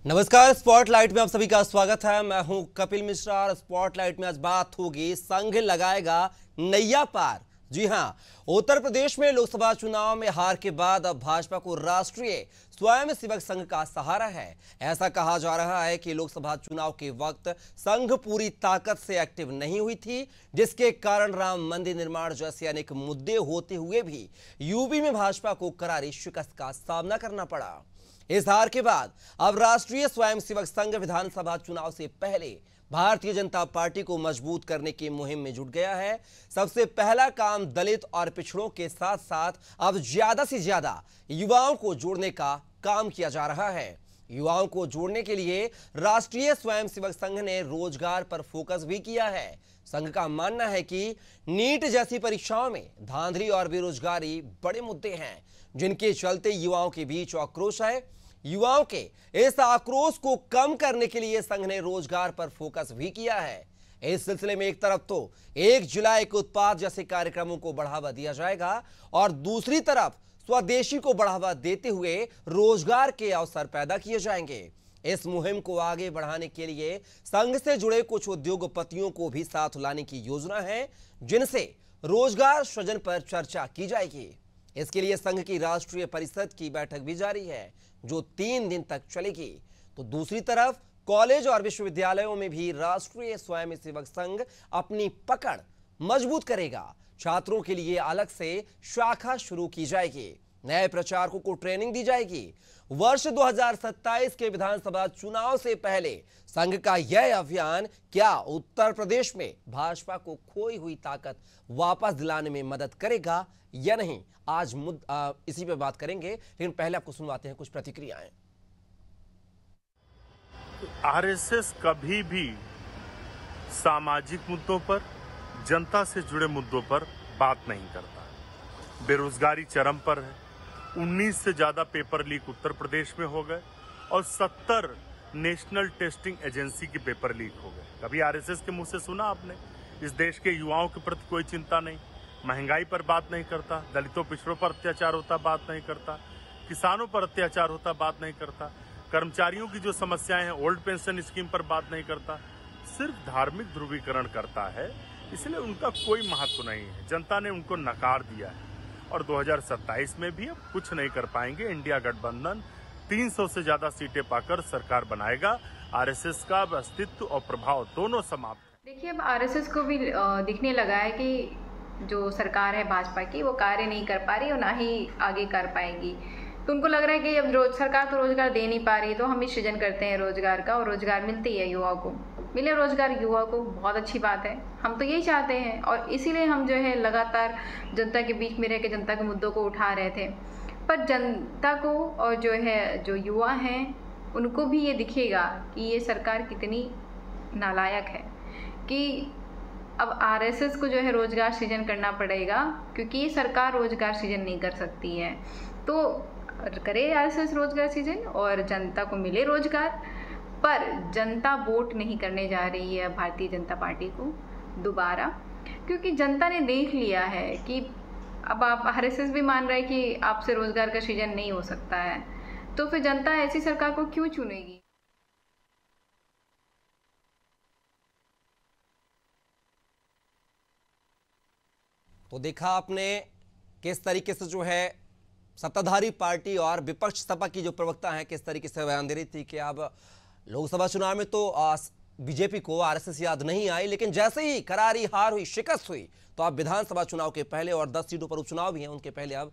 नमस्कार, स्पॉटलाइट में आप सभी का स्वागत है। मैं हूं कपिल मिश्रा और स्पॉटलाइट में आज बात होगी संघ लगाएगा नैया पार। जी हां, उत्तर प्रदेश में लोकसभा चुनाव में हार के बाद अब भाजपा को राष्ट्रीय स्वयंसेवक संघ का सहारा है। ऐसा कहा जा रहा है कि लोकसभा चुनाव के वक्त संघ पूरी ताकत से एक्टिव नहीं हुई थी, जिसके कारण राम मंदिर निर्माण जैसे अनेक मुद्दे होते हुए भी यूपी में भाजपा को करारी शिकस्त का सामना करना पड़ा। इस हार के बाद अब राष्ट्रीय स्वयंसेवक संघ विधानसभा चुनाव से पहले भारतीय जनता पार्टी को मजबूत करने की मुहिम में जुट गया है। सबसे पहला काम दलित और पिछड़ों के साथ साथ अब ज्यादा से ज्यादा युवाओं को जोड़ने का काम किया जा रहा है। युवाओं को जोड़ने के लिए राष्ट्रीय स्वयंसेवक संघ ने रोजगार पर फोकस भी किया है। संघ का मानना है कि नीट जैसी परीक्षाओं में धांधली और बेरोजगारी बड़े मुद्दे हैं, जिनके चलते युवाओं के बीच आक्रोश है। युवाओं के इस आक्रोश को कम करने के लिए संघ ने रोजगार पर फोकस भी किया है। इस सिलसिले में एक तरफ तो 1 जुलाई को उत्पाद जैसे कार्यक्रमों को बढ़ावा दिया जाएगा और दूसरी तरफ स्वदेशी को बढ़ावा देते हुए रोजगार के अवसर पैदा किए जाएंगे। इस मुहिम को आगे बढ़ाने के लिए संघ से जुड़े कुछ उद्योगपतियों को भी साथ लाने की योजना है, जिनसे रोजगार सृजन पर चर्चा की जाएगी। इसके लिए संघ की राष्ट्रीय परिषद की बैठक भी जारी है, जो 3 दिन तक चलेगी। तो दूसरी तरफ कॉलेज और विश्वविद्यालयों में भी राष्ट्रीय स्वयंसेवक संघ अपनी पकड़ मजबूत करेगा। छात्रों के लिए अलग से शाखा शुरू की जाएगी, नए प्रचारकों को ट्रेनिंग दी जाएगी। वर्ष 2027 के विधानसभा चुनाव से पहले संघ का यह अभियान क्या उत्तर प्रदेश में भाजपा को खोई हुई ताकत वापस दिलाने में मदद करेगा या नहीं, आज इसी पे बात करेंगे। लेकिन पहले आपको सुनवाते हैं कुछ प्रतिक्रियाएं। आरएसएस कभी भी सामाजिक मुद्दों पर, जनता से जुड़े मुद्दों पर बात नहीं करता। बेरोजगारी चरम पर है। 19 से ज्यादा पेपर लीक उत्तर प्रदेश में हो गए और 70 नेशनल टेस्टिंग एजेंसी के पेपर लीक हो गए। कभी आरएसएस के मुंह से सुना आपने? इस देश के युवाओं के प्रति कोई चिंता नहीं, महंगाई पर बात नहीं करता, दलितों पिछड़ों पर अत्याचार होता बात नहीं करता, किसानों पर अत्याचार होता बात नहीं करता, कर्मचारियों की जो समस्याएं हैं ओल्ड पेंशन स्कीम पर बात नहीं करता, सिर्फ धार्मिक ध्रुवीकरण करता है। इसलिए उनका कोई महत्व नहीं है। जनता ने उनको नकार दिया है और 2027 में भी अब कुछ नहीं कर पाएंगे। इंडिया गठबंधन 300 से ज्यादा सीटें पाकर सरकार बनाएगा। आरएसएस का अस्तित्व और प्रभाव दोनों समाप्त। देखिए, अब आरएसएस को भी दिखने लगा है कि जो सरकार है भाजपा की, वो कार्य नहीं कर पा रही और ना ही आगे कर पाएगी। तो उनको लग रहा है कि अब सरकार तो रोजगार दे नहीं पा रही, तो हम ही सृजन करते हैं रोजगार का, और रोजगार मिलती है युवाओं को, मिले रोजगार युवा को, बहुत अच्छी बात है। हम तो यही चाहते हैं और इसीलिए हम जो है लगातार जनता के बीच में रह के जनता के मुद्दों को उठा रहे थे। पर जनता को और जो युवा हैं उनको भी ये दिखेगा कि ये सरकार कितनी नालायक है, कि अब आरएसएस को जो है रोजगार सृजन करना पड़ेगा, क्योंकि ये सरकार रोजगार सृजन नहीं कर सकती है। तो करे आरएसएस रोजगार सृजन और जनता को मिले रोजगार। पर जनता वोट नहीं करने जा रही है भारतीय जनता पार्टी को दोबारा, क्योंकि जनता ने देख लिया है कि अब आप आरएसएस भी मान रहा है कि आपसे रोजगार का सृजन नहीं हो सकता है, तो फिर जनता ऐसी सरकार को क्यों चुनेगी। तो देखा आपने किस तरीके से जो है सत्ताधारी पार्टी और विपक्ष सपा की जो प्रवक्ता हैं किस तरीके से बयान दे रही थी कि अब लोकसभा चुनाव में तो बीजेपी को आरएसएस याद नहीं आई, लेकिन जैसे ही करारी हार हुई, शिकस्त हुई, तो अब विधानसभा चुनाव के पहले और 10 सीटों पर उपचुनाव भी हैं, उनके पहले अब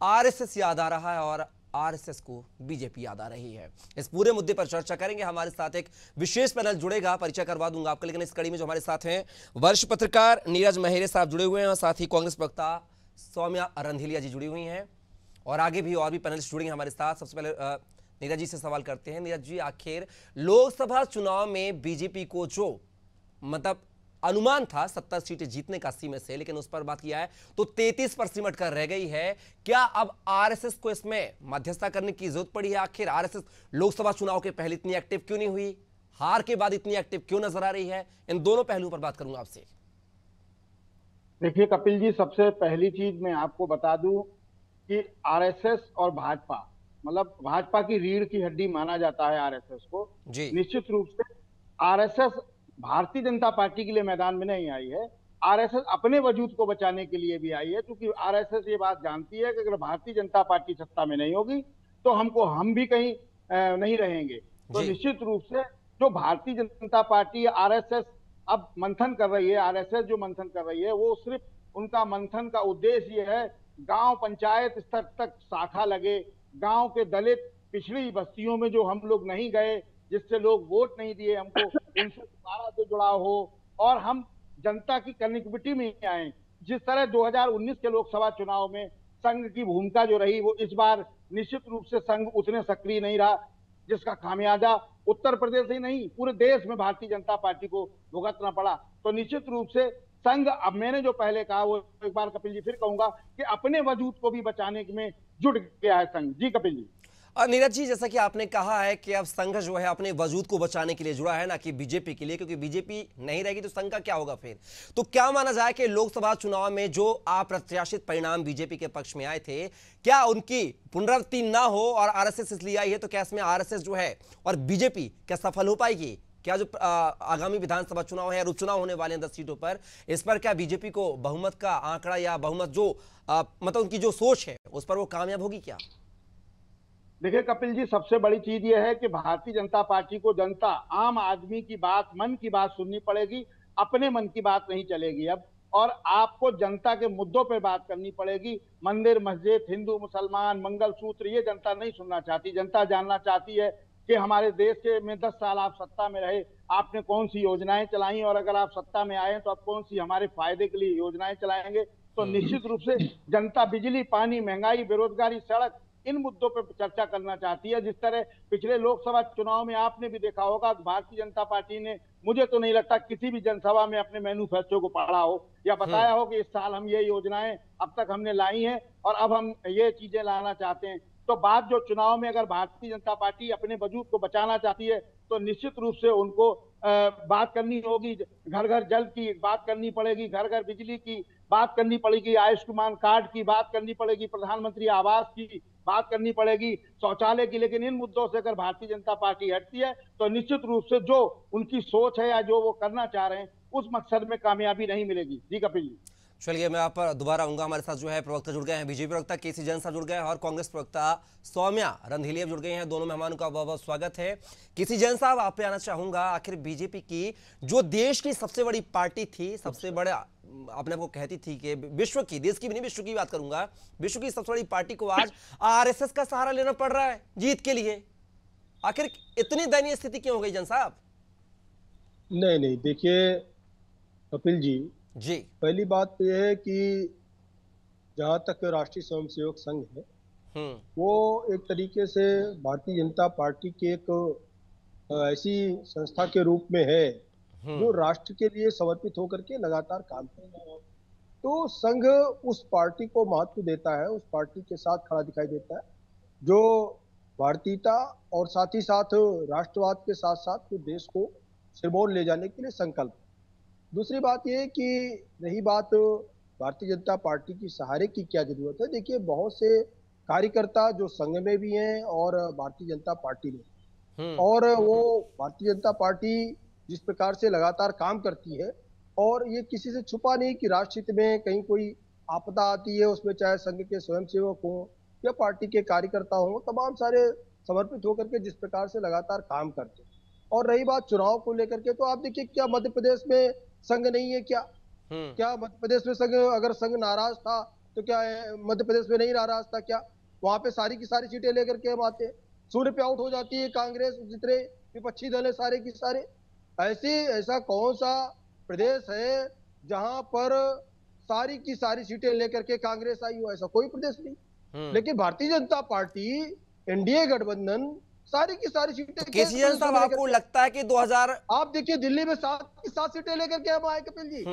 आरएसएस याद आ रहा है और आरएसएस को बीजेपी याद आ रही है। इस पूरे मुद्दे पर चर्चा करेंगे। हमारे साथ एक विशेष पैनल जुड़ेगा, परिचय करवा दूंगा आपको, लेकिन इस कड़ी में जो हमारे साथ हैं वरिष्ठ पत्रकार नीरज महिरे साहब जुड़े हुए हैं और साथ ही कांग्रेस प्रवक्ता सौम्या रंधीलिया जी जुड़ी हुई हैं और आगे भी और भी पैनलिस्ट जुड़ेंगे हमारे साथ। सबसे पहले नीरज जी से सवाल करते हैं। नीरज जी, आखिर लोकसभा चुनाव में बीजेपी को जो मतलब अनुमान था 70 सीटें जीतने का सीमे से, लेकिन उस पर बात किया है तो 33 पर सिमट कर रह गई है। क्या अब आरएसएस को इसमें मध्यस्थता करने की जरूरत पड़ी है? आखिर आरएसएस लोकसभा चुनाव के पहले इतनी एक्टिव क्यों नहीं हुई, हार के बाद इतनी एक्टिव क्यों नजर आ रही है? इन दोनों पहलुओं पर बात करूंगा आपसे। देखिए कपिल जी, सबसे पहली चीज मैं आपको बता दूं कि आरएसएस और भाजपा मतलब भाजपा की रीढ़ की हड्डी माना जाता है आरएसएस को। जी निश्चित रूप से आरएसएस भारतीय जनता पार्टी के लिए मैदान में नहीं आई है, आरएसएस अपने वजूद को बचाने के लिए भी आई है, क्योंकि आरएसएस ये बात जानती है कि अगर भारतीय जनता पार्टी सत्ता में नहीं होगी तो हम भी कहीं नहीं रहेंगे। तो जी निश्चित रूप से जो भारतीय जनता पार्टी आरएसएस अब मंथन कर रही है, आरएसएस जो मंथन कर रही है, वो सिर्फ उनका मंथन का उद्देश्य ये है गांव पंचायत स्तर तक शाखा लगे, गांव के दलित पिछड़ी बस्तियों में जो हम लोग नहीं गए, जिससे लोग वोट नहीं दिए हमको, उनसे दोबारा से जुड़ाव हो और हम जनता की कनेक्टिविटी में आए। जिस तरह 2019 के लोकसभा चुनाव में संघ की भूमिका जो रही, वो इस बार निश्चित रूप से संघ उतने सक्रिय नहीं रहा, जिसका खामियाजा उत्तर प्रदेश ही नहीं पूरे देश में भारतीय जनता पार्टी को भुगतना पड़ा। तो निश्चित रूप से संघ, अब मैंने जो पहले कहा वो एक बार कपिल जी फिर कहूंगा कि अपने वजूद को भी बचाने में जुट गया है संघ। जी कपिल जी। और नीरज जी, जैसा कि आपने कहा है कि अब संघ जो है अपने वजूद को बचाने के लिए जुड़ा है, ना कि बीजेपी के लिए, क्योंकि बीजेपी नहीं रहेगी तो संघ का क्या होगा फिर। तो क्या माना जाए कि लोकसभा चुनाव में जो अप्रत्याशित परिणाम बीजेपी के पक्ष में आए थे, क्या उनकी पुनरावृत्ति ना हो और आरएसएस इसलिए आई है, तो क्या इसमें आरएसएस जो है और बीजेपी क्या सफल हो पाएगी? क्या जो आगामी विधानसभा चुनाव है और उपचुनाव होने वाले हैं 10 सीटों पर, इस पर क्या बीजेपी को बहुमत का आंकड़ा या बहुमत जो मतलब उनकी जो सोच है उस पर वो कामयाब होगी क्या? देखिए कपिल जी, सबसे बड़ी चीज यह है कि भारतीय जनता पार्टी को जनता, आम आदमी की बात, मन की बात सुननी पड़ेगी, अपने मन की बात नहीं चलेगी अब। और आपको जनता के मुद्दों पर बात करनी पड़ेगी। मंदिर मस्जिद, हिंदू मुसलमान, मंगलसूत्र, ये जनता नहीं सुनना चाहती। जनता जानना चाहती है कि हमारे देश के में 10 साल आप सत्ता में रहे, आपने कौन सी योजनाएं चलाई, और अगर आप सत्ता में आए तो आप कौन सी हमारे फायदे के लिए योजनाएं चलाएंगे। तो निश्चित रूप से जनता बिजली, पानी, महंगाई, बेरोजगारी, सड़क, इन मुद्दों पर चर्चा करना चाहती है। जिस तरह पिछले लोकसभा चुनाव में आपने भी देखा होगा, भारतीय जनता पार्टी ने, मुझे तो नहीं लगता किसी भी जनसभा में अपने मैनिफेस्टो को पढ़ा हो या बताया हो कि इस साल हम ये योजनाएं अब तक हमने लाई हैं और अब हम ये चीजें लाना चाहते हैं। तो बात जो चुनाव में अगर भारतीय जनता पार्टी अपने वजूद को बचाना चाहती है तो निश्चित रूप से उनको बात करनी होगी, घर घर जल की बात करनी पड़ेगी, घर घर बिजली की बात करनी पड़ेगी, आयुष्मान कार्ड की बात करनी पड़ेगी, प्रधानमंत्री आवास की बात करनी पड़ेगी, शौचालय की। लेकिन इन मुद्दों से अगर भारतीय जनता पार्टी हटती है तो निश्चित रूप से जो उनकी सोच है या जो वो करना चाह रहे हैं उस मकसद में कामयाबी नहीं मिलेगी। जी कपिल जी। चलिए, मैं आप पर दोबारा आऊंगा। हमारे साथ जो है प्रवक्ता जुड़ गए हैं, बीजेपी प्रवक्ता केसी जैन साहब जुड़ गए हैं और कांग्रेस प्रवक्ता सौम्या रंधीलिया जुड़ गए हैं। दोनों मेहमानों का बहुत बहुत स्वागत है। केसी जैन साहब, आप पे आना चाहूंगा। आखिर बीजेपी की जो देश की सबसे बड़ी पार्टी थी, सबसे बड़े अपने आपको कहती थी कि विश्व की, देश की भी नहीं विश्व की बात करूंगा, विश्व की सबसे बड़ी पार्टी को आज आरएसएस का सहारा लेना पड़ रहा है जीत के लिए। आखिर इतनी दयनीय स्थिति क्यों हो गई जैन साहब? नहीं, देखिए कपिल जी, पहली बात तो यह है कि जहाँ तक राष्ट्रीय स्वयंसेवक संघ है, वो एक तरीके से भारतीय जनता पार्टी की एक ऐसी संस्था के रूप में है जो राष्ट्र के लिए समर्पित होकर के लगातार काम कर रहा है। तो संघ उस पार्टी को महत्व देता है, उस पार्टी के साथ खड़ा दिखाई देता है जो भारतीयता और साथ ही साथ राष्ट्रवाद के साथ साथ देश को सिरमौर ले जाने के लिए संकल्प। दूसरी बात यह है कि रही बात भारतीय जनता पार्टी की सहारे की क्या जरूरत है, देखिए बहुत से कार्यकर्ता जो संघ में भी हैं और भारतीय जनता पार्टी में, और वो भारतीय जनता पार्टी जिस प्रकार से लगातार काम करती है और ये किसी से छुपा नहीं कि राष्ट्र हित में कहीं कोई आपदा आती है, उसमें चाहे संघ के स्वयंसेवक हों या पार्टी के कार्यकर्ता हों, तमाम सारे समर्पित होकर के जिस प्रकार से लगातार काम करते हैं। और रही बात चुनाव को लेकर के, तो आप देखिए क्या मध्य प्रदेश में संघ नहीं है क्या? क्या मध्य प्रदेश में संघ, अगर संघ नाराज था तो क्या मध्य प्रदेश में नहीं नाराज था क्या? वहां पे सारी की सारी सीटें लेकर के हम आते हैं, शून्य पे आउट हो जाती है कांग्रेस, जितने विपक्षी दल है सारे की सारे। ऐसा कौन सा प्रदेश है जहां पर सारी की सारी सीटें लेकर के कांग्रेस आई हो? ऐसा कोई प्रदेश नहीं। लेकिन भारतीय जनता पार्टी, एनडीए गठबंधन सारी की सारी सीटें। तो केसी जैन साहब, आपको लगता है कि 2000, आप देखिए दिल्ली में 7 की 7 सीटें लेकर के हम आए कपिल जी,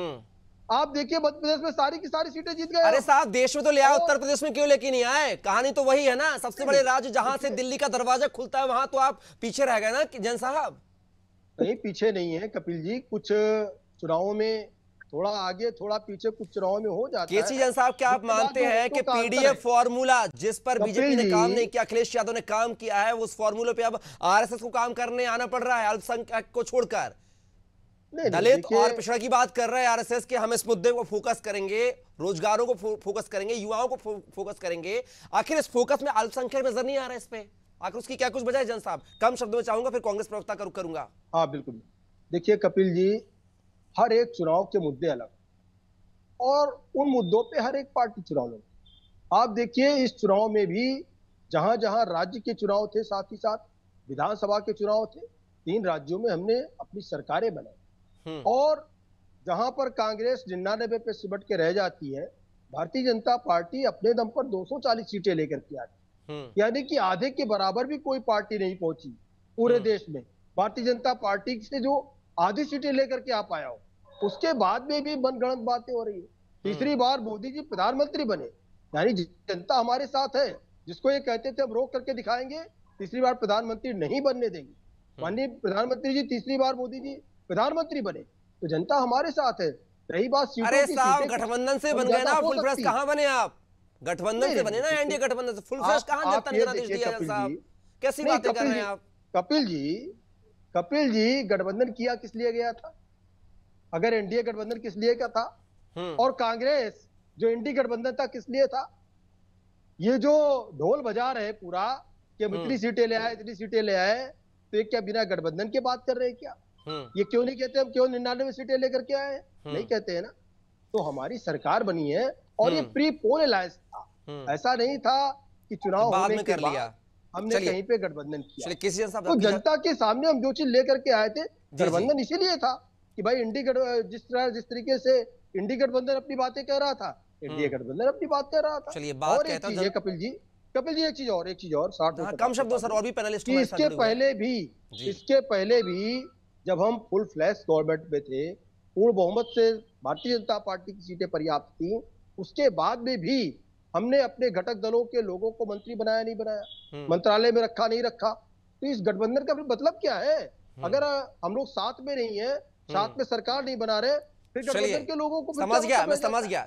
आप देखिए मध्य प्रदेश में सारी की सारी सीटें जीत गए। अरे साहब, देश में तो ले आए, उत्तर प्रदेश में क्यों लेके नहीं आए? कहानी तो वही है ना, सबसे बड़े राज्य जहां से दिल्ली का दरवाजा खुलता है वहां तो आप पीछे रह गए ना जैन साहब। नहीं, पीछे नहीं है कपिल जी, कुछ चुनावों में थोड़ा आगे थोड़ा पीछे कुछ चुनाव में हो जाता है। केसी जैन साहब, क्या आप मानते हैं कि पीडीएफ फॉर्मूला जिस पर बीजेपी ने काम नहीं किया, अखिलेश यादव ने काम किया है, उस फॉर्मूले पे अब आरएसएस को काम करने आना पड़ रहा है, अल्पसंख्यक को छोड़कर? दलित और पिछड़ा की बात कर रहे हैं आरएसएस के, हम इस मुद्दे को फोकस करेंगे, रोजगारों को फोकस करेंगे, युवाओं को फोकस करेंगे। आखिर इस फोकस में अल्पसंख्यक नजर नहीं आ रहा है इस पे, आखिर उसकी क्या कुछ वजह है? जैन साहब, कम शब्दों में चाहूंगा, फिर कांग्रेस प्रवक्ता का रुख करूंगा। हाँ बिल्कुल, देखिए कपिल जी, हर एक चुनाव के मुद्दे अलग और उन मुद्दों पे हर एक पार्टी चुनाव लड़ती। आप देखिए इस चुनाव में भी जहां जहां राज्य के चुनाव थे, साथ ही साथ विधानसभा के चुनाव थे, 3 राज्यों में हमने अपनी सरकारें बनाई और जहां पर कांग्रेस 99 पे सिमट के रह जाती है, भारतीय जनता पार्टी अपने दम पर 240 सीटें लेकर के आती, यानी कि आधे के बराबर भी कोई पार्टी नहीं पहुंची पूरे देश में भारतीय जनता पार्टी से जो आधी सीटें लेकर के आ पाया हो। उसके बाद में भी मनगढ़ंत बातें हो रही है। तीसरी बार मोदी जी प्रधानमंत्री बने, यानी जनता हमारे साथ है, जिसको ये कहते थे हम रोक करके दिखाएंगे, तीसरी बार प्रधानमंत्री नहीं बनने देंगे। माननीय प्रधानमंत्री जी तीसरी बार मोदी जी प्रधानमंत्री बने तो जनता हमारे साथ है। रही बात सीटों की, अरे साहब गठबंधन से बन गए ना, फुल फ्लैश कहां बने आप? गठबंधन से बने ना, एनडीए गठबंधन से, फुल फ्लैश कहां जनता ने जनादेश दिया है साहब? कैसी बातें कर रहे हैं आप? कपिल जी गठबंधन किया किस लिए गया था? अगर एनडीए गठबंधन किस लिए का था और कांग्रेस जो एनडीए गठबंधन था किस लिए था? ये जो ढोल बजा रहे पूरा कि हम इतनी सीटें ले आए, इतनी सीटें ले आए, तो ये क्या बिना गठबंधन के बात कर रहे हैं क्या? ये क्यों नहीं कहते हम क्यों 99 सीटें लेकर के आए? नहीं कहते हैं ना। तो हमारी सरकार बनी है और ये प्री पोल अलायंस था, ऐसा नहीं था कि चुनाव होने के बाद हमने कहीं पे गठबंधन किया। तो जनता के सामने हम जो चीज लेकर के आए थे, गठबंधन इसीलिए था कि भाई जिस तरीके से इंडी गठबंधन अपनी बातें कह रहा था, एनडीए गठबंधन अपनी बात कर रहा था। चलिए बात और एक चीज है कपिल जी एक चीज और 60 कम शब्दों सर, और भी पैनलिस्ट इसके पहले भी जब हम फुल फ्लैश गवर्नमेंट में थे, पूर्ण बहुमत से भारतीय जनता पार्टी की सीटें पर्याप्त थी, उसके बाद में भी हमने अपने घटक दलों के लोगों को मंत्री बनाया नहीं बनाया, मंत्रालय में रखा नहीं रखा। तो इस गठबंधन का मतलब क्या है? अगर हम लोग साथ में नहीं है, साथ में सरकार नहीं बना रहे, चलिए के लोगों को समझ गया, मैं समझ गया।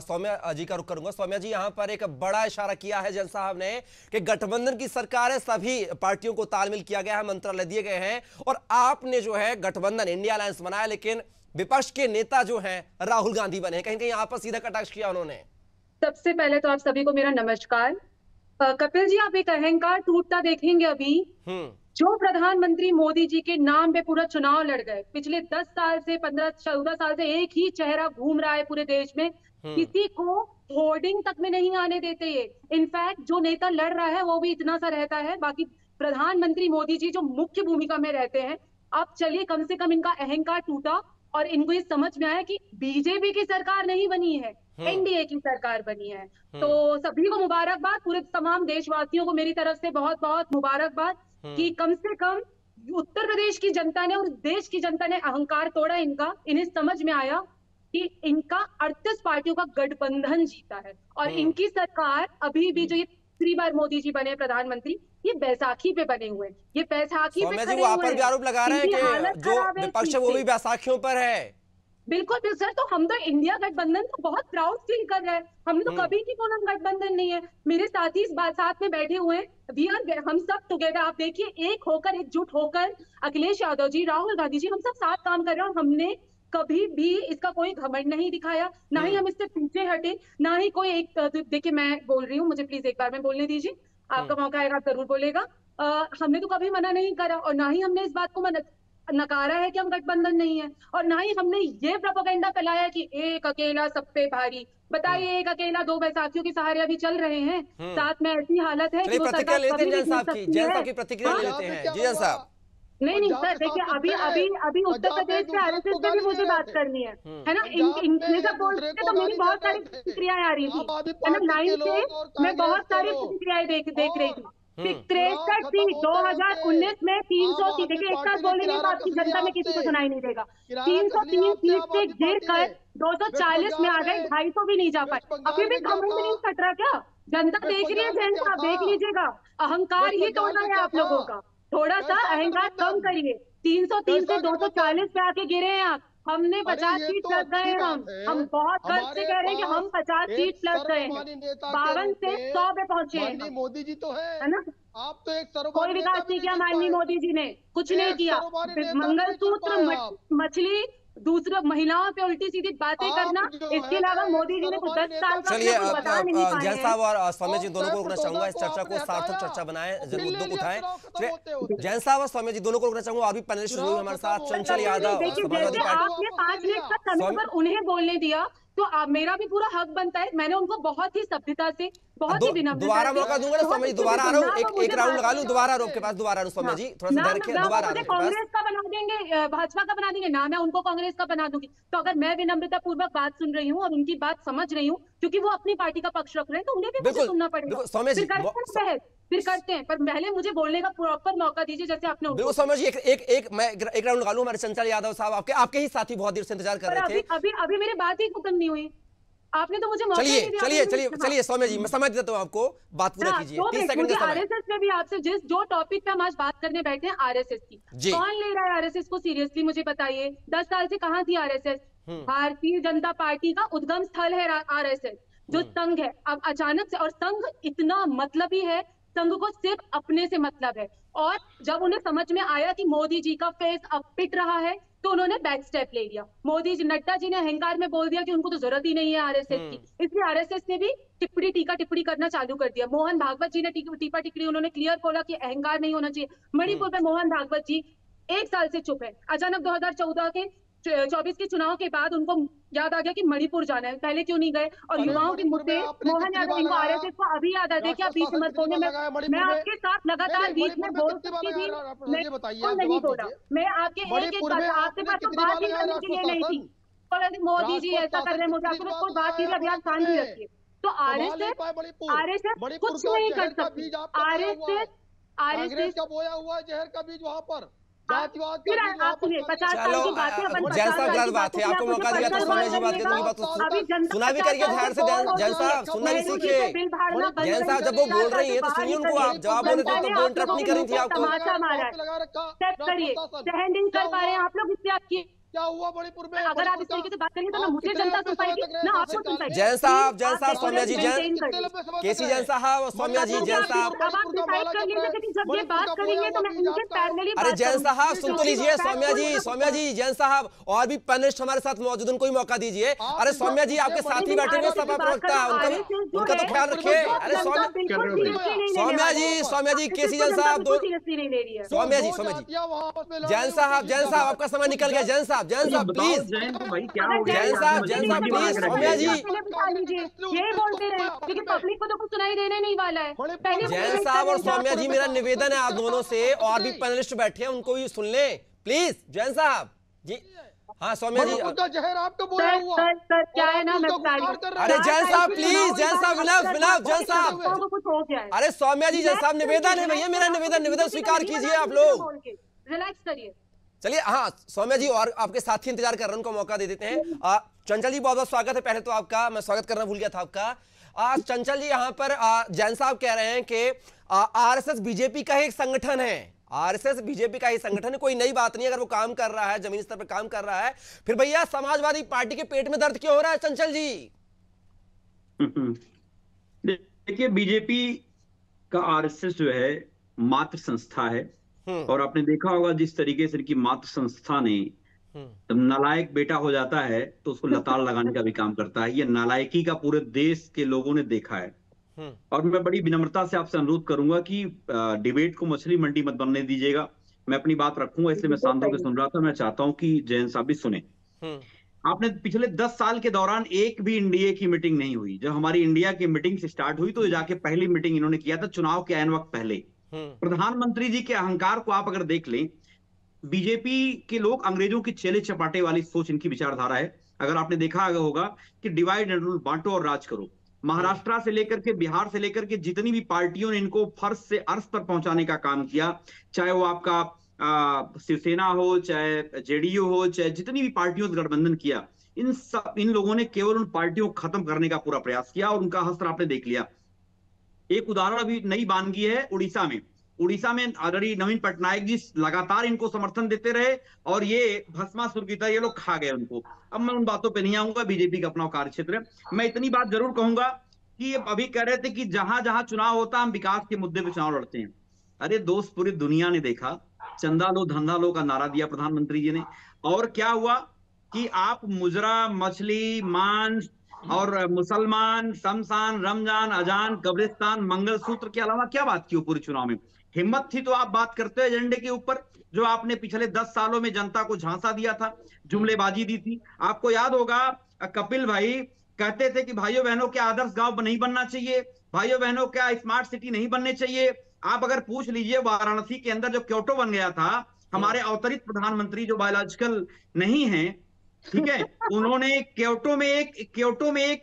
सौम्या जी का रुख करूंगा। सौम्या जी, यहां पर एक बड़ा इशारा किया है जैन साहब ने कि गठबंधन की सरकार है, सभी पार्टियों को तालमेल किया गया है, मंत्रालय दिए गए हैं, और आपने जो है गठबंधन इंडिया अलायंस बनाया, लेकिन विपक्ष के नेता जो है राहुल गांधी बने, कहीं कहीं आप पर सीधा कटाक्ष किया उन्होंने। सबसे पहले तो आप सभी को मेरा नमस्कार। कपिल जी, आप एक अहंकार टूटता देखेंगे अभी। जो प्रधानमंत्री मोदी जी के नाम पे पूरा चुनाव लड़ गए, पिछले 10 साल से 15-14 साल से एक ही चेहरा घूम रहा है पूरे देश में, किसी को होर्डिंग तक में नहीं आने देते ये। इनफैक्ट जो नेता लड़ रहा है वो भी इतना सा रहता है, बाकी प्रधानमंत्री मोदी जी जो मुख्य भूमिका में रहते हैं। अब चलिए कम से कम इनका अहंकार टूटा और इनको ये समझ में आया कि बीजेपी की सरकार नहीं बनी है, एनडीए की सरकार बनी है। तो सभी को मुबारकबाद, पूरे तमाम देशवासियों को मेरी तरफ से बहुत बहुत मुबारकबाद कि कम से कम उत्तर प्रदेश की जनता ने और देश की जनता ने अहंकार तोड़ा इनका। इन्हें समझ में आया कि इनका 38 पार्टियों का गठबंधन जीता है और इनकी सरकार अभी भी, जो ये तीसरी बार मोदी जी बने प्रधानमंत्री, ये बैसाखी पे बने हुए हैं। ये बैसाखी पे खड़े हुए हैं। भी आरोप लगा रहे हैं कि जो विपक्ष है वो भी बैसाखियों पर है। बिल्कुल सर, तो हम तो इंडिया गठबंधन तो बहुत प्राउड फील कर रहे हैं। हमने तो कभी नहीं बोला गठबंधन नहीं है। मेरे साथी इस बात साथ में बैठे हुए हैं, हम सब टुगेदर। आप देखिए, एक होकर, एकजुट होकर, अखिलेश यादव जी, राहुल गांधी जी, हम सब साथ काम कर रहे हैं और हमने कभी भी इसका कोई घमंड नहीं दिखाया, ना ही हम इससे पीछे हटे, ना ही कोई एक। देखिए मैं बोल रही हूँ, मुझे प्लीज एक बार में बोलने दीजिए, आपका मौका आएगा जरूर बोलेगा। हमने तो कभी मना नहीं करा और ना ही हमने इस बात को नकारा है कि हम गठबंधन नहीं है, और ना ही हमने ये प्रोपेगेंडा फैलाया कि एक अकेला सब पे भारी। बताइए, एक अकेला 2 बैसाखियों के सहारे अभी चल रहे हैं, साथ में ऐसी हालत है कि वो सरकार कभी नहीं मिल सकती है। प्रतिक्रिया लेते हैं जी साहब। नहीं सर, देखिए अभी उत्तर प्रदेश से आरएसएस से भी मुझे बात करनी है ना। इनके जब बोल रहे थे तो मेरी बहुत सारी प्रतिक्रियाएं आ रही थी, है ना। लाइन से मैं बहुत सारी प्रतिक्रियाएं देख रही थी। 63 सीट 2019 में 300 सीट, देखिए एक साथ बोलने के बाद की जनता में किसी को सुनाई नहीं देगा। 303 सीट से गिर कर 240 में आ गए, 250 भी नहीं जा पाए। अभी भी घमंड नहीं सट रहा क्या? जनता देख रही है, जनता देख लीजिएगा। अहंकार ही तोड़ना है आप लोगों का, थोड़ा सा अहंकार कम करिए। 303 से 240 पे आके गिरे हैं आप, हमने 50 सीट प्लस गए। हम बहुत गर्व से कह रहे हैं कि हम 50 सीट प्लस गए हैं, 52 से 100 पे पहुंचे हैं। मोदी जी तो है ना, आप तो एक कोई विकास नहीं किया माननीय मोदी जी ने, कुछ नहीं किया। मंगलसूत्र, मछली, दूसरे महिलाओं पे उल्टी सीधी बातें करना, इसके अलावा मोदी जी ने कुछ 10 साल का चलिए बता नहीं पाए। जैन साहब और सौम्या जी दोनों को रोकना चाहूंगा, इस चर्चा को सार्थक चर्चा बनाएं, जरूर मुद्दों को उठाएं। जैन साहब और सौम्या जी दोनों को रोकना चाहूंगा, और भी पैनलिस्ट जुड़े हुए हमारे साथ, चंचल यादव समाजवादी पार्टी। आपने 5 मिनट का समय पर उन्हें बोलने दिया तो मेरा भी पूरा हक बनता है। मैंने उनको बहुत ही सभ्यता से, बहुत ही विनम्रता से दोबारा मौका दूंगा ना सौम्या जी, दोबारा आ रहा हूँ, एक राउंड लगा लूं, दोबारा आपके पास दोबारा सौम्या जी, थोड़ा सा धैर्य रखिए, दोबारा आ रहा हूं। कांग्रेस का बना देंगे, भाजपा का बना देंगे ना, मैं उनको कांग्रेस का बना दूंगी। तो अगर मैं विनम्रता पूर्वक बात सुन रही हूँ और उनकी बात समझ रही हूँ, क्योंकि वो अपनी पार्टी का पक्ष रख रहे हैं, तो उन्हें भी मुझे सुनना पड़ेगा। सौम्या जी फिर करते हैं, पर पहले मुझे बोलने का प्रॉपर मौका दीजिए, जैसे आपने। बिल्कुल सौम्या जी, मैं एक राउंड लगा लूं। हमारे चंचल यादव साहब आपके ही साथी बहुत देर से इंतजार कर रहे थे। अभी मेरी बात ही खत्म नहीं हुई, आपने तो मुझे मौका नहीं दिया। चलिए सौम्या जी, मैं समझ देता हूं आपको, बात पूरा कीजिए, 30 सेकंड का समय। आरएसएस में भी आपसे जो टॉपिक पे हम आज बात करने बैठे हैं, आरएसएस की, कौन ले रहा है आरएसएस को सीरियसली, मुझे बताइए। 10 साल से कहां थी आरएसएस? भारतीय जनता पार्टी का उद्गम स्थल है आरएसएस, जो संघ है। अब अचानक से, और संघ इतना मतलबी है, संघ को सिर्फ अपने से मतलब है। और जब उन्हें समझ में आया कि मोदी जी का फेस अब पिट रहा है, तो उन्होंने बैक स्टेप ले लिया। मोदी जी, नड्डा जी ने अहंकार में बोल दिया कि उनको तो जरूरत ही नहीं है आरएसएस की, इसलिए आरएसएस ने भी टीका टिप्पणी करना चालू कर दिया। मोहन भागवत जी ने टीका टिप्पणी, उन्होंने क्लियर बोला कि अहंकार नहीं होना चाहिए। मणिपुर में मोहन भागवत जी 1 साल से चुप है। अचानक 2014 के 24 के चुनाव के बाद उनको याद आ गया कि मणिपुर जाना है, पहले क्यों नहीं गए? और युवाओं के मुद्दे, मोहन यादव, इनको आरएसएस को अभी याद आ गया कि आप बीच मत बोलने में, मैं आपके साथ लगातार बीच में बोल सकती थी, मैं नहीं बोला। मैं आपके एक बात, आपके पास तो बात ही करने के लिए नहीं थी। मोदी जी ऐसा कर रहे हैं, मुझे आपके कोई बात कीजिए, अभियान शांति रखिए। तो आरएसएस कुछ नहीं कर सकती। आरएसएस का बोया हुआ जहर का बीज वहां पर। फिर आप सुनिए, 50 साल की बात है, अपन 50 साल की बात है, आपको मौका दिया था सौम्या जी बात करने की, बात सुना भी करिए ध्यान से। जैन साहब सुनना भी सीखिए। जैन साहब जब वो बोल रही है तो सुनिए उनको, आप जवाब बोले तो वो इंटरप्ट नहीं कर रही थी आपको। तमाशा मारा है, करिए, सहन नहीं कर पा रहे हैं आप लोग, इससे आपकी क्या हुआ मणिपुर में? अगर आप इस तरीके से बात करेंगे तो ना मुझे जनता सुन पाएगी, ना आपको सुन पाएगी। जैन साहब सौम्या जी, केसी जैन साहब और सौम्या जी, जैन साहब अब आप डिसाइड कर लीजिए कि जब ये बात करेंगे तो मैं इनके पैरेलली। अरे जैन साहब सुन तो लीजिए, सौम्या जी, जैन साहब और भी पैनलिस्ट हमारे साथ मौजूद, उनको ही मौका दीजिए। अरे सौम्या जी, आपके साथी बैठे हुए सपा प्रवक्ता, उनका तो ख्याल रखिए। अरे सौम्या जी, केसी जैन साहब, सौम्या जी, जैन साहब आपका समय निकल गया। जैन साहब प्लीज, जैन साहब प्लीज, सौम्या जी, ये बोलते रहे, क्योंकि पब्लिक को तो कुछ सुनाई देने नहीं वाला है। जैन साहब और सौम्या जी, मेरा निवेदन है आप दोनों से, और भी पैनलिस्ट बैठे हैं उनको भी सुन लें प्लीज। जैन साहब जी, हाँ सौम्या जी, जहर आपको बोला हुआ सर क्या है ना, मैं अरे जैन साहब प्लीज, जैन साहब विनव, जैन साहब, अरे सौम्या जी, जैन साहब निवेदन है भैया, मेरा निवेदन स्वीकार कीजिए आप लोग, रिलैक्स करिए। चलिए, हाँ सौम्या जी और आपके साथी इंतजार कर रहे हैं, उनको मौका दे देते हैं। चंचल जी बहुत बहुत स्वागत है, पहले तो आपका मैं स्वागत करना भूल गया था आपका। चंचल जी, यहाँ पर जैन साहब कह रहे हैं कि आरएसएस बीजेपी का ही एक संगठन है, आरएसएस बीजेपी का ही संगठन है, कोई नई बात नहीं। अगर वो काम कर रहा है, जमीनी स्तर पर काम कर रहा है, फिर भैया समाजवादी पार्टी के पेट में दर्द क्यों हो रहा है चंचल जी? देखिए, बीजेपी का आरएसएस जो है मात्र संस्था है, और आपने देखा होगा जिस तरीके से इनकी मात्र संस्था ने नालायक बेटा हो जाता है तो उसको लताड़ लगाने का भी काम करता है। ये नालायकी का पूरे देश के लोगों ने देखा है। और मैं बड़ी विनम्रता से आपसे अनुरोध करूंगा कि डिबेट को मछली मंडी मत बनने दीजिएगा। मैं अपनी बात रखूंगा, इसलिए मैं शांत होकर सुन रहा था। मैं चाहता हूं कि जैन साहब भी सुने। आपने पिछले 10 साल के दौरान एक भी इंडिया की मीटिंग नहीं हुई। जब हमारी इंडिया की मीटिंग स्टार्ट हुई तो जाके पहली मीटिंग इन्होंने किया था चुनाव के ऐन वक्त पहले। प्रधानमंत्री जी के अहंकार को आप अगर देख लें, बीजेपी के लोग अंग्रेजों की चेले चपाटे वाली सोच इनकी विचारधारा है। अगर आपने देखा होगा कि डिवाइड एंड रूल, बांटो और राज करो। महाराष्ट्र से लेकर के बिहार से लेकर के जितनी भी पार्टियों ने इनको फर्श से अर्श पर पहुंचाने का काम किया, चाहे वो आपका शिवसेना हो, चाहे जेडीयू हो, चाहे जितनी भी पार्टियों से गठबंधन किया, इन लोगों ने केवल उन पार्टियों को खत्म करने का पूरा प्रयास किया और उनका हस्त्र आपने देख लिया। एक उदाहरण अभी नई वानगी है उड़ीसा में। उड़ीसा में ऑलरेडी नवीन पटनायक जी लगातार इनको समर्थन देते रहे और ये भस्मासुर की तरह ये लोग खा गए उनको। अब मैं उन बातों पे नहीं आऊंगा, बीजेपी का अपना कार्य क्षेत्र है। मैं इतनी बात जरूर कहूंगा कि अभी कह रहे थे कि जहां जहां चुनाव होता हम विकास के मुद्दे पे चुनाव लड़ते हैं। अरे दोस्त, पूरी दुनिया ने देखा, चंदा लो धंधा लो का नारा दिया प्रधानमंत्री जी ने, और क्या हुआ कि आप मुजरा, मछली, मांस और मुसलमान, शमशान, रमजान, अजान, कब्रिस्तान, मंगलसूत्र के अलावा क्या बात की हो पूरे चुनाव में? हिम्मत थी तो आप बात करते हैं एजेंडे के ऊपर, जो आपने पिछले 10 सालों में जनता को झांसा दिया था, जुमलेबाजी दी थी। आपको याद होगा कपिल भाई कहते थे कि भाइयों बहनों क्या आदर्श गांव नहीं बनना चाहिए, भाइयों बहनों क्या स्मार्ट सिटी नहीं बनने चाहिए। आप अगर पूछ लीजिए वाराणसी के अंदर जो क्योटो बन गया था, हमारे अवतरित प्रधानमंत्री जो बायोलॉजिकल नहीं है, ठीक है, उन्होंने क्योटो में एक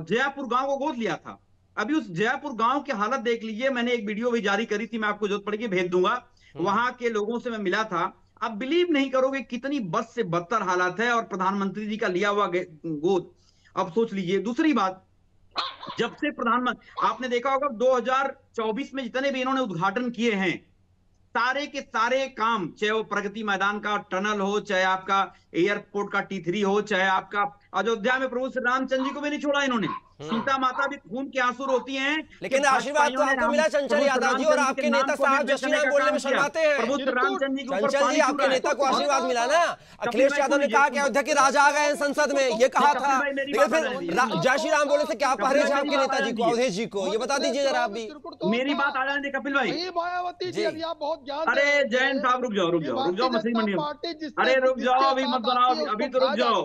जयपुर गांव को गोद लिया था। अभी उस जयपुर गांव की हालत देख लीजिए। मैंने एक वीडियो भी जारी करी थी, मैं आपको जरूरत पड़ेगी भेज दूंगा। वहां के लोगों से मैं मिला था, आप बिलीव नहीं करोगे कितनी बद से बदतर हालत है, और प्रधानमंत्री जी का लिया हुआ गोद। अब सोच लीजिए। दूसरी बात, जब से प्रधानमंत्री, आपने देखा होगा 2024 में जितने भी इन्होंने उद्घाटन किए हैं, सारे के सारे काम, चाहे वो प्रगति मैदान का टनल हो, चाहे आपका एयरपोर्ट का T3 हो, चाहे आपका अयोध्या में प्रभु श्री रामचंद्र जी को भी नहीं छोड़ा इन्होंने। सीता माता भी खून के आंसू रोती हैं। लेकिन आशीर्वाद तो आपको मिला चंचल यादव जी, और आपके नेता साहब जय श्री राम बोलने में शर्माते हैं। प्रभु श्री रामचंद्र जी चंचल जी, आपके नेता को आशीर्वाद मिला ना। अखिलेश यादव ने कहा कि अयोध्या के राजा आ गए हैं संसद में, ये कहा था, लेकिन फिर जय श्री राम बोलने से क्या परहेज है आपके नेताजी को, अवधेश जी को? ये बता दीजिए जरा आप भी। मेरी बात आ जाने दे कपिल भाई। अरे जैन साहब रुक जाओ मछली मंडी में। अरे रुक जाओ, अभी मत बनाओ, अभी तो रुक जाओ।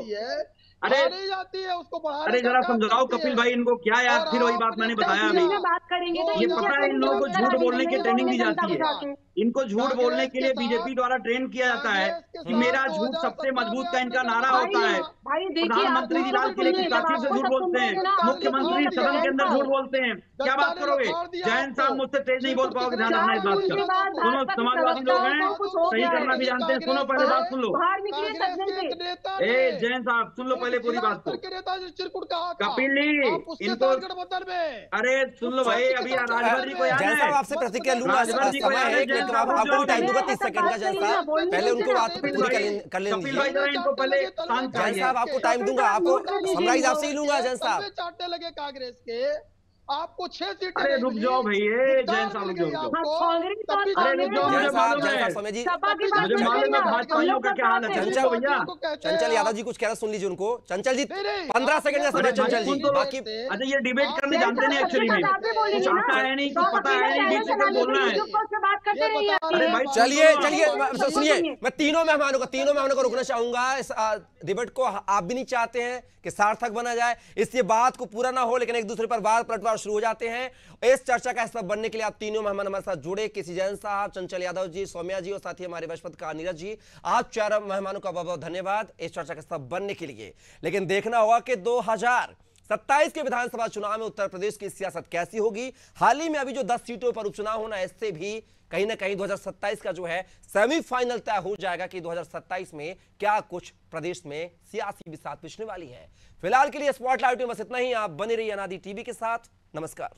अरे जाती है उसको, अरे जरा समझाओ कपिल भाई इनको, क्या यार फिर वही बात मैंने बताया अभी। ये पता है इन लोगों को झूठ बोलने की ट्रेनिंग दी जाती है। इनको झूठ बोलने के लिए बीजेपी द्वारा ट्रेन किया जाता है कि मेरा झूठ सबसे मजबूत का इनका नारा होता है। प्रधानमंत्री जी लाल किले की साथियों से झूठ बोलते हैं, मुख्यमंत्री सदन के अंदर झूठ बोलते हैं। क्या बात करोगे? जयंत साहब मुझसे तेज नहीं बोल पाओगे, ध्यान रखना इस बात का। सुनो, समाजवादी लोग हैं, सही करना भी जानते हैं। सुनो पहले बात सुन लो। ए जयंत साहब सुन लो पहले पूरी बात को। कपिल जी इनको, अरे सुन लो भाई, अभी राजभर जी को याद है, आपसे प्रतिक्रिया लूंगा, समय है, आपको टाइम दूंगा 30 सेकंड का। जैन साहब पहले उनको बात पूरी कर लेने दीजिए। जैन साहब आपको टाइम दूंगा, आपको समराइज आपसे ही लूंगा। जैन साहब चाटने लगे कांग्रेस के, आपको 6 सीटें। अरे रुक जाओ भैया, जैन साहब रुक जाओ। अरे रुक जाओ, मुझे मालूम है, मुझे मालूम है भाजपाइयों का क्या हाल है। चंचल भैया, चंचल यादव जी कुछ कह रहे, सुन लीजिए उनको। चंचल जी 15 सेकंड का समय। चंचल जी बाकी, अच्छा ये डिबेट करने जानते नहीं एक्चुअली में, कुछ आता है नहीं, कुछ पता है नहीं, बीच से बोलना है। अरे भाई चलिए सुनिए, मैं तीनों मेहमानों को रुकना चाहूंगा। इस डिबेट को आप भी नहीं चाहते हैं कि सार्थक बना जाए, इसलिए बात को पूरा ना हो, लेकिन एक दूसरे पर वार पलटवार शुरू हो जाते हैं। इस चर्चा का हिस्सा बनने के लिए आप तीनों मेहमान हमारे साथ जुड़े, केसी जैन साहब, चंचल यादव जी, सौम्या जी और साथ ही हमारे वशपत नीरज जी। आप चारों मेहमानों का बहुत बहुत धन्यवाद इस चर्चा का हिस्सा बनने के लिए। लेकिन देखना होगा कि 2027 के विधानसभा चुनाव में उत्तर प्रदेश की सियासत कैसी होगी। हाल ही में अभी जो 10 सीटों पर उपचुनाव होना है, इससे भी कहीं ना कहीं 2027 का जो है सेमीफाइनल तय हो जाएगा कि 2027 में क्या कुछ प्रदेश में सियासी बिसात पिछने वाली है। फिलहाल के लिए स्पॉटलाइट में बस इतना ही। आप बने रहिए अनादि टीवी के साथ। नमस्कार।